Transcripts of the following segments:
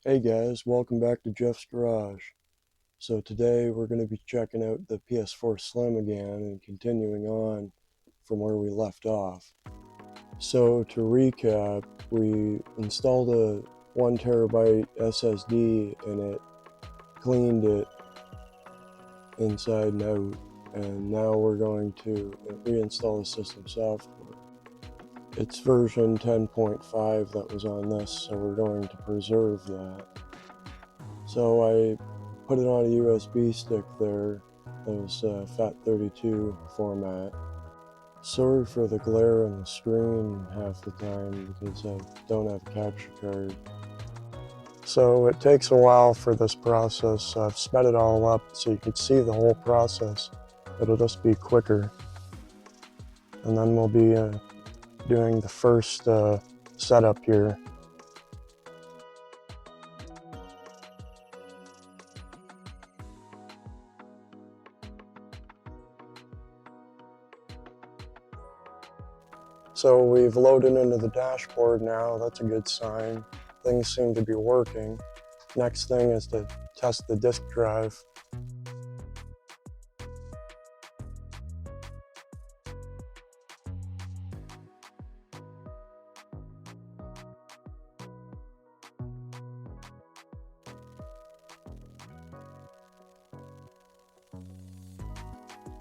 Hey guys, welcome back to Jeff's Garage. So today we're going to be checking out the PS4 Slim again and continuing on from where we left off. So to recap, we installed a 1 terabyte SSD and it cleaned it inside and out, and now we're going to reinstall the system software. It's version 10.5 that was on this, so we're going to preserve that. So I put it on a USB stick there, those FAT32 format. Sorry for the glare on the screen half the time because I don't have a capture card. So it takes a while for this process. So I've sped it all up so you can see the whole process. It'll just be quicker. And then we'll be doing the first setup here. So we've loaded into the dashboard now. That's a good sign. Things seem to be working. Next thing is to test the disk drive.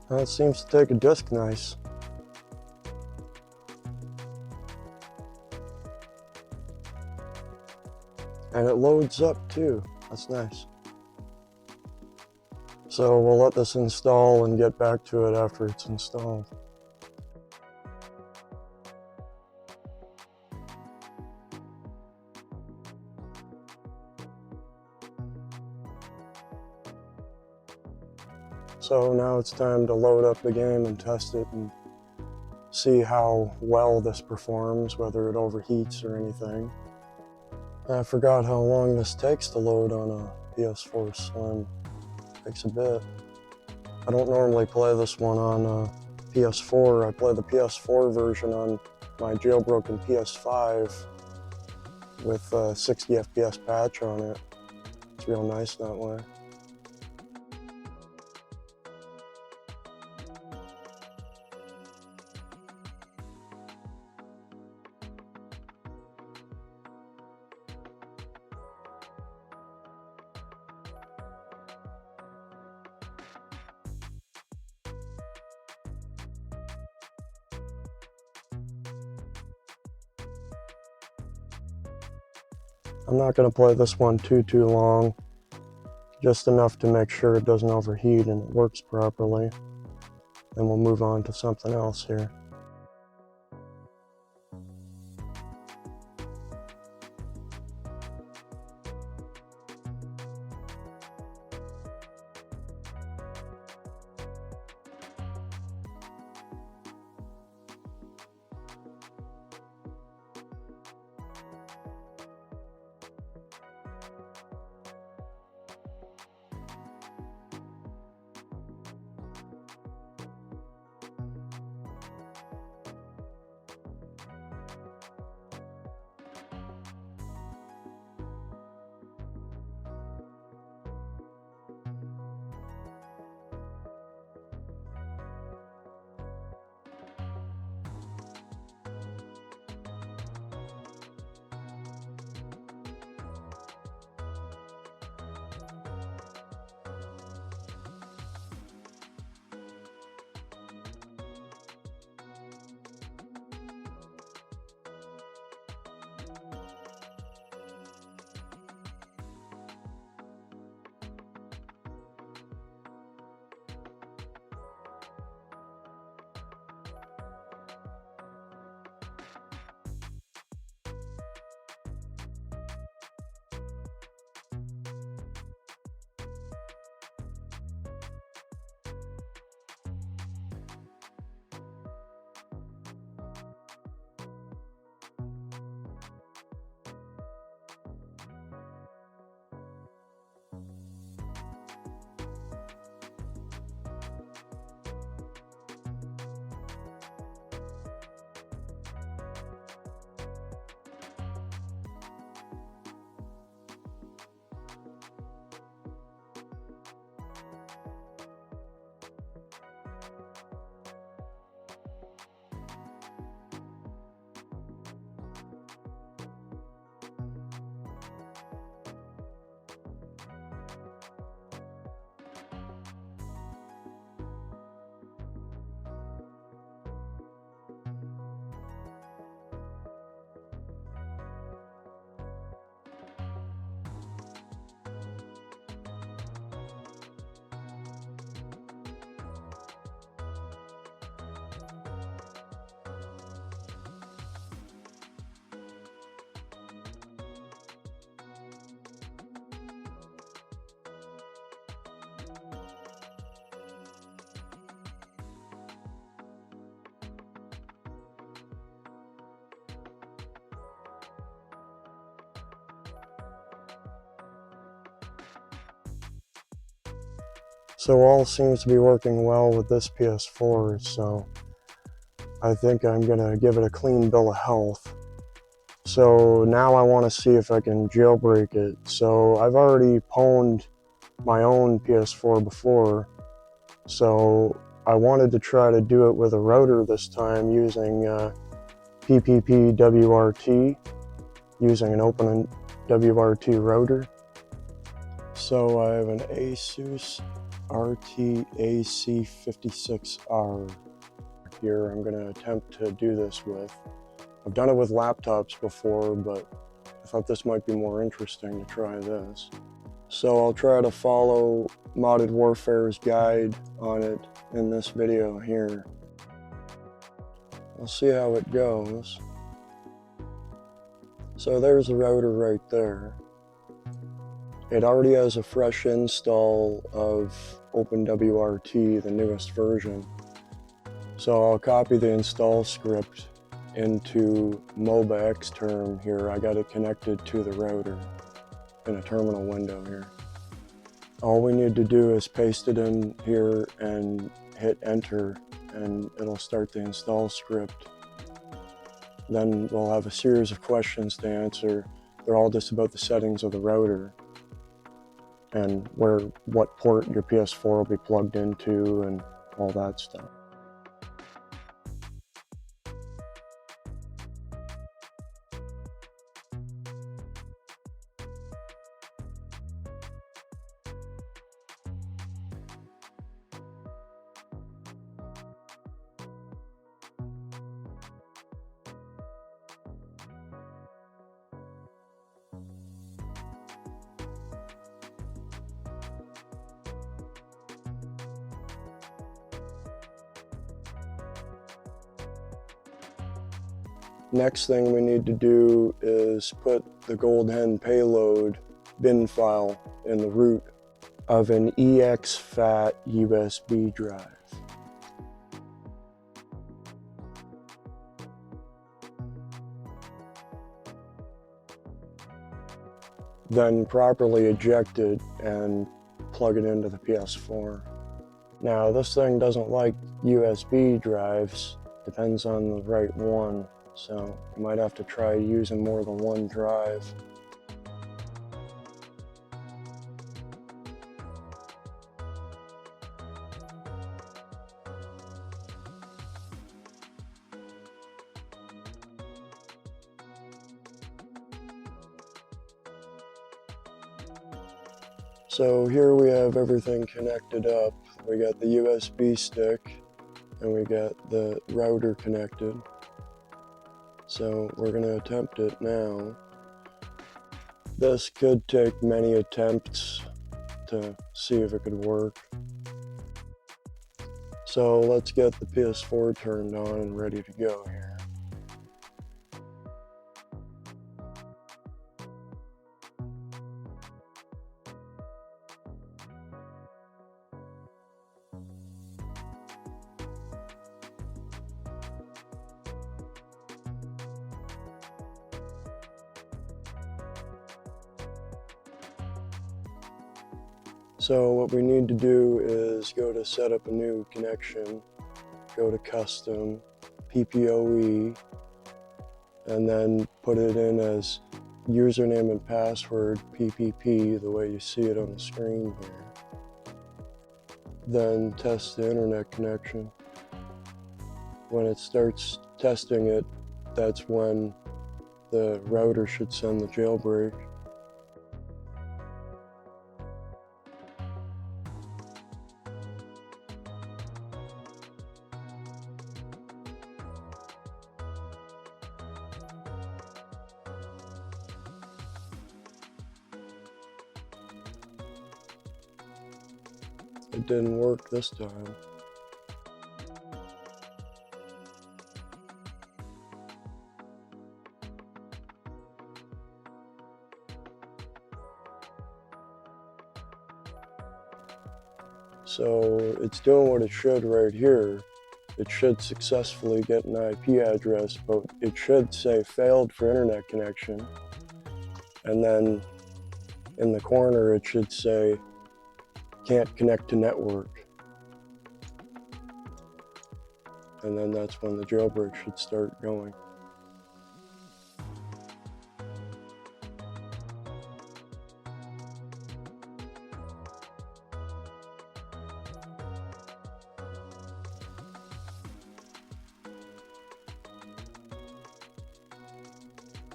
That seems to take a disk nice. And it loads up too. That's nice. So we'll let this install and get back to it after it's installed. So now it's time to load up the game and test it and see how well this performs, whether it overheats or anything. I forgot how long this takes to load on a PS4 Slim. It takes a bit. I don't normally play this one on PS4. I play the PS4 version on my jailbroken PS5 with a 60 FPS patch on it. It's real nice that way. I'm not going to play this one too long, just enough to make sure it doesn't overheat and it works properly. Then we'll move on to something else here. So all seems to be working well with this PS4, so I think I'm gonna give it a clean bill of health. So now I want to see if I can jailbreak it. So I've already pwned my own PS4 before, so I wanted to try to do it with a router this time using PPP WRT, using an open WRT router. So I have an Asus RT-AC56R here I'm going to attempt to do this with. I've done it with laptops before, but I thought this might be more interesting to try this. So I'll try to follow Modded Warfare's guide on it in this video here. We'll see how it goes. So there's the router right there. It already has a fresh install of OpenWRT, the newest version. So I'll copy the install script into MOBA Xterm here. I got it connected to the router in a terminal window here. All we need to do is paste it in here and hit enter, and it'll start the install script. Then we'll have a series of questions to answer. They're all just about the settings of the router and what port your PS4 will be plugged into and all that stuff. Next thing we need to do is put the Gold Hen payload bin file in the root of an exFAT USB drive. Then properly eject it and plug it into the PS4. Now this thing doesn't like USB drives, depends on the right one. So you might have to try using more than one drive. So here we have everything connected up. We got the USB stick and we got the router connected. So we're going to attempt it now. This could take many attempts to see if it could work. So let's get the PS4 turned on and ready to go here. So what we need to do is go to set up a new connection, go to custom, PPOE, and then put it in as username and password PPP, the way you see it on the screen here. Then test the internet connection. When it starts testing it, that's when the router should send the jailbreak. It didn't work this time. So it's doing what it should right here. It should successfully get an IP address, but it should say failed for internet connection. And then in the corner it should say can't connect to network. And then that's when the jailbreak should start going.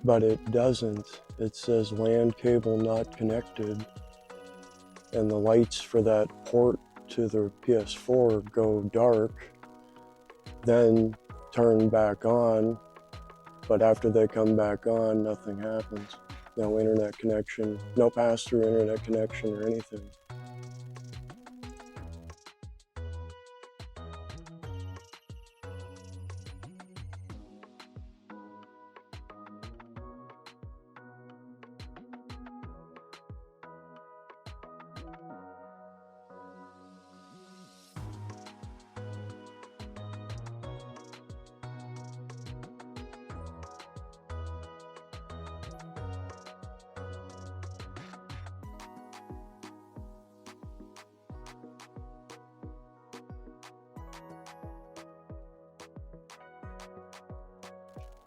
But it doesn't. It says LAN cable not connected, and the lights for that port to the PS4 go dark, then turn back on, but after they come back on, nothing happens. No internet connection, no pass-through internet connection or anything.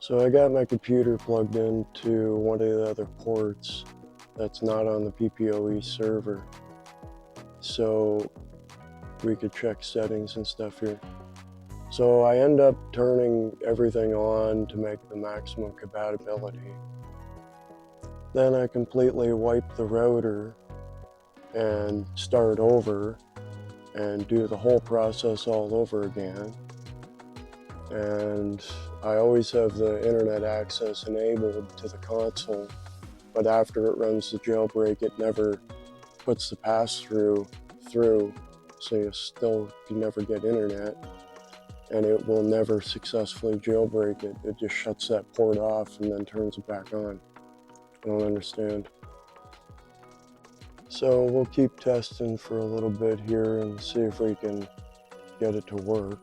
So I got my computer plugged into one of the other ports that's not on the PPOE server. So we could check settings and stuff here. So I end up turning everything on to make the maximum compatibility. Then I completely wipe the router and start over and do the whole process all over again. And I always have the internet access enabled to the console, but after it runs the jailbreak, it never puts the pass-through through, so you can never get internet, and it will never successfully jailbreak it. It just shuts that port off and then turns it back on. I don't understand. So we'll keep testing for a little bit here and see if we can get it to work.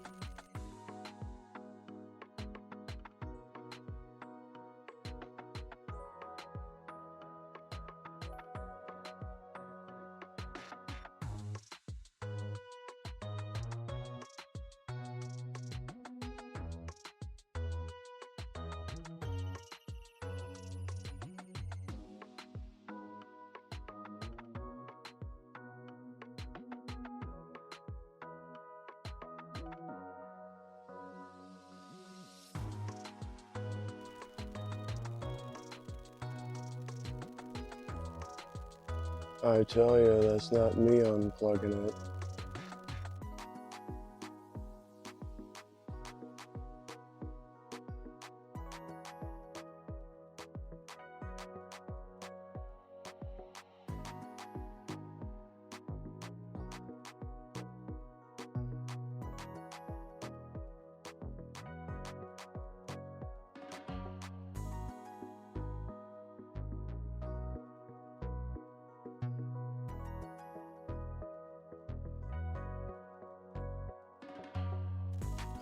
I tell you, that's not me unplugging it.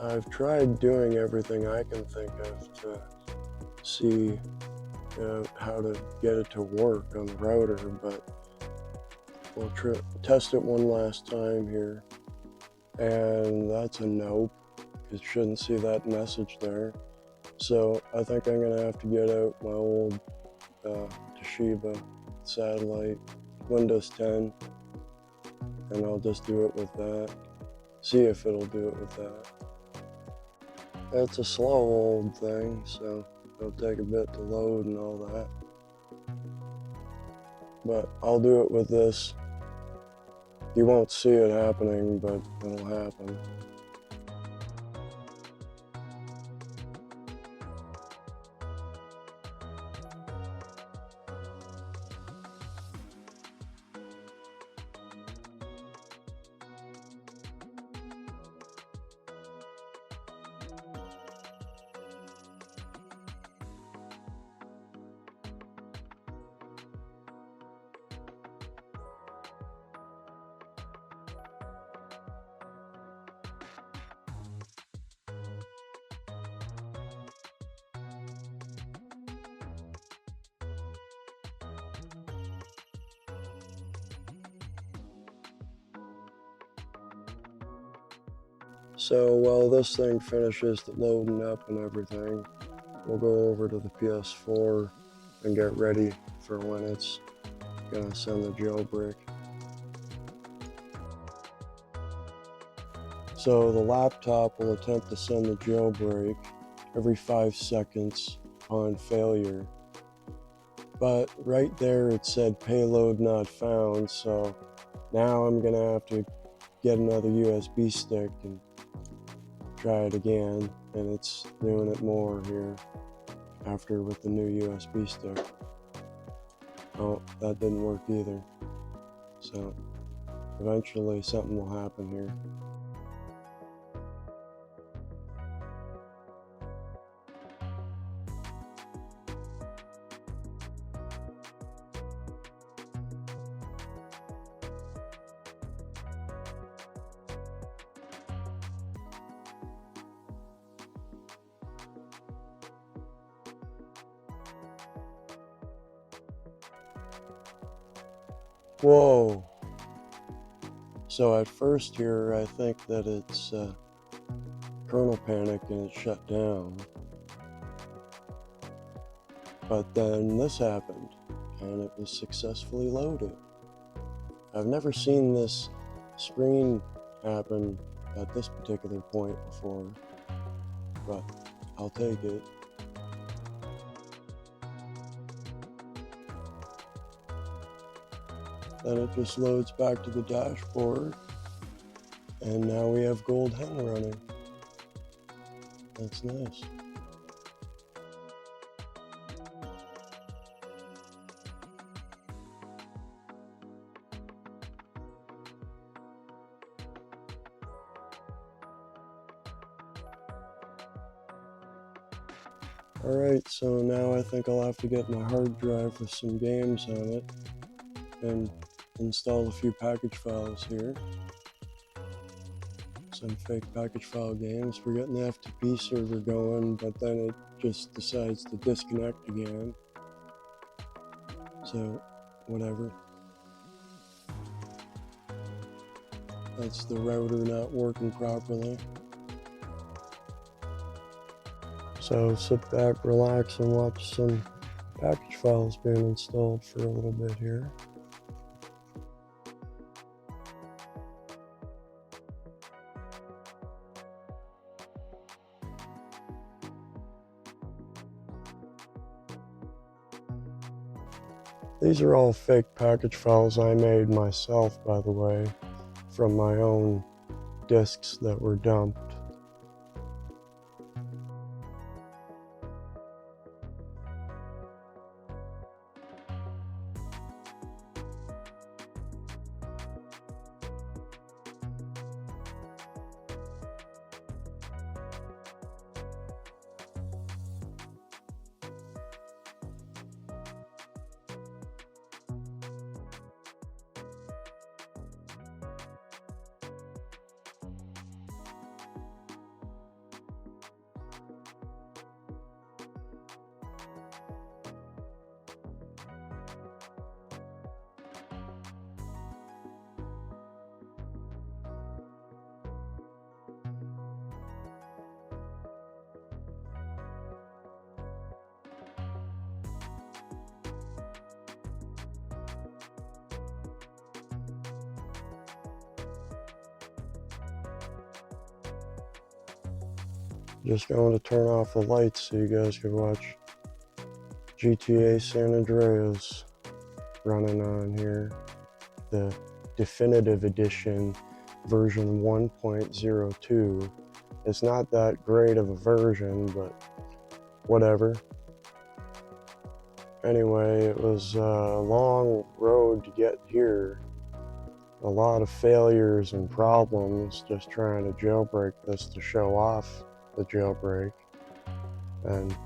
I've tried doing everything I can think of to see how to get it to work on the router, but we'll test it one last time here. And that's a nope. You shouldn't see that message there. So I think I'm gonna have to get out my old Toshiba satellite, Windows 10, and I'll just do it with that. See if it'll do it with that. It's a slow old thing, so it'll take a bit to load and all that. But I'll do it with this. You won't see it happening, but it'll happen. So while this thing finishes loading up and everything, we'll go over to the PS4 and get ready for when it's gonna send the jailbreak. So the laptop will attempt to send the jailbreak every 5 seconds upon failure. But right there it said payload not found, so now I'm gonna have to get another USB stick and try it again, and it's doing it more here after with the new USB stick. Oh, that didn't work either. So eventually something will happen here. Whoa. So at first here, I think that it's kernel panic and it shut down. But then this happened and it was successfully loaded. I've never seen this screen happen at this particular point before, but I'll take it. Then it just loads back to the dashboard, and now we have Gold Hen running. That's nice. Alright, so now I think I'll have to get my hard drive with some games on it and install a few package files here. Some fake package file games. We're getting the FTP server going, but then it just decides to disconnect again. So, whatever. That's the router not working properly. So sit back, relax, and watch some package files being installed for a little bit here. These are all fake package files I made myself, by the way, from my own disks that were dumped. Just going to turn off the lights so you guys can watch GTA San Andreas running on here. The definitive edition, version 1.02. It's not that great of a version, but whatever. Anyway, it was a long road to get here. A lot of failures and problems just trying to jailbreak this to show off the jailbreak, and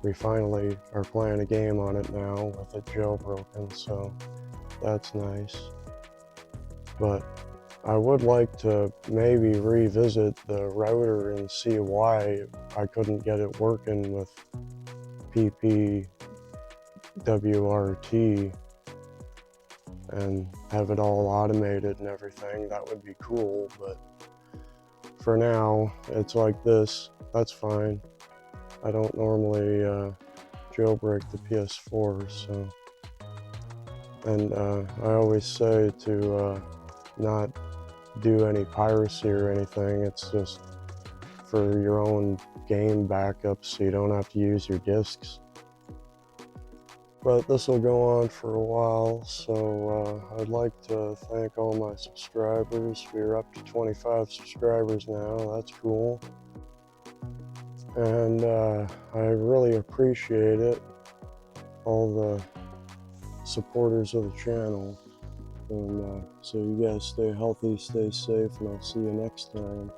we finally are playing a game on it now with it jailbroken, so that's nice. But I would like to maybe revisit the router and see why I couldn't get it working with PPWRT and have it all automated and everything. That would be cool, but for now, it's like this. That's fine. I don't normally jailbreak the PS4, so. And I always say to not do any piracy or anything. It's just for your own game backups, so you don't have to use your discs. But this will go on for a while, so I'd like to thank all my subscribers. We're up to 25 subscribers now. That's cool. And I really appreciate it, all the supporters of the channel. And so you guys stay healthy, stay safe, and I'll see you next time.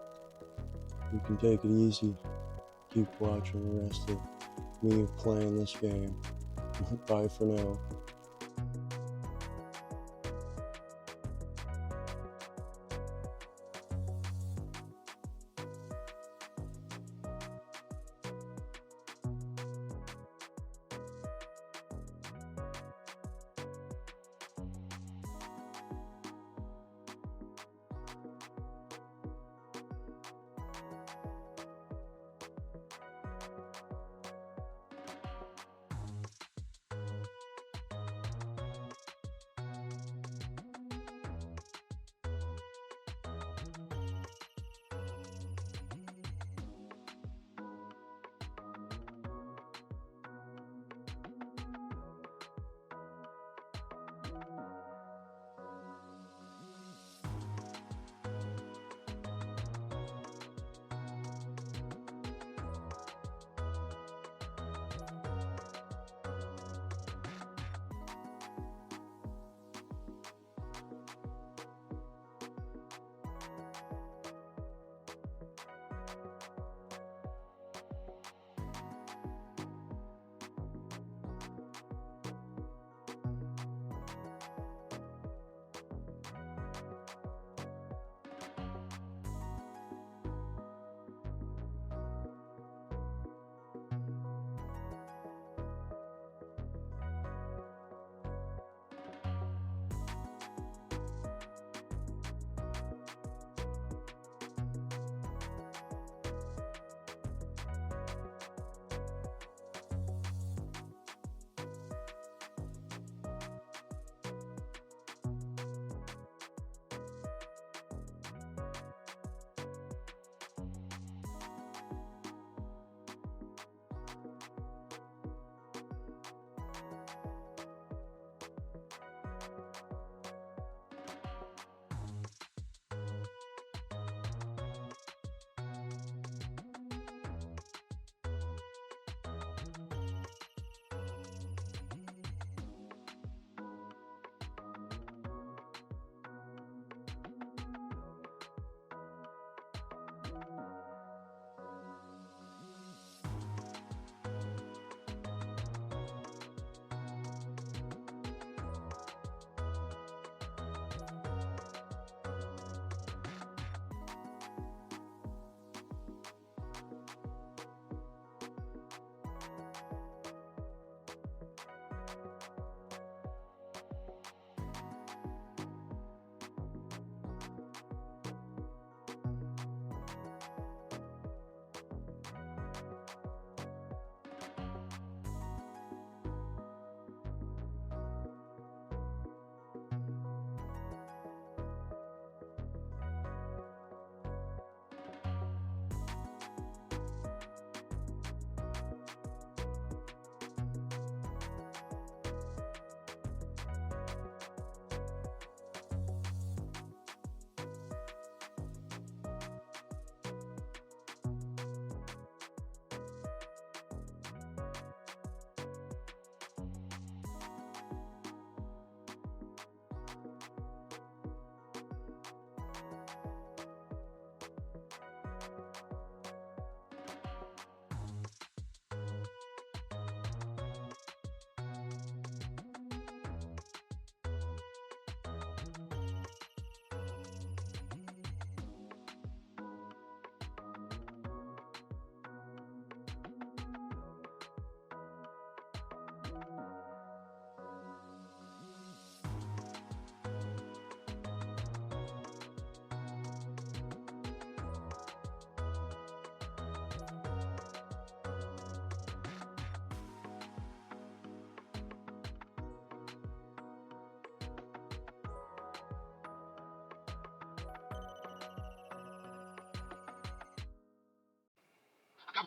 You can take it easy. Keep watching the rest of me playing this game. Bye for now.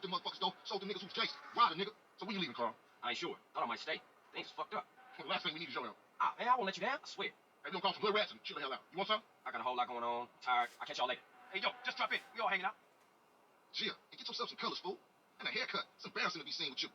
them motherfuckers, though. Sold them niggas who's Jason. Robbed a nigga. So when you leaving, Carl? I ain't sure. Thought I might stay. Things is fucked up. Well, the last thing we need is your help. Ah, man, I won't let you down. I swear. Hey, we gonna call some hood rats and chill the hell out. You want some? I got a whole lot going on. I'm tired. I'll catch y'all later. Hey, yo, just drop in. We all hanging out. Gia, and get yourself some colors, fool. And a haircut. It's embarrassing to be seen with you.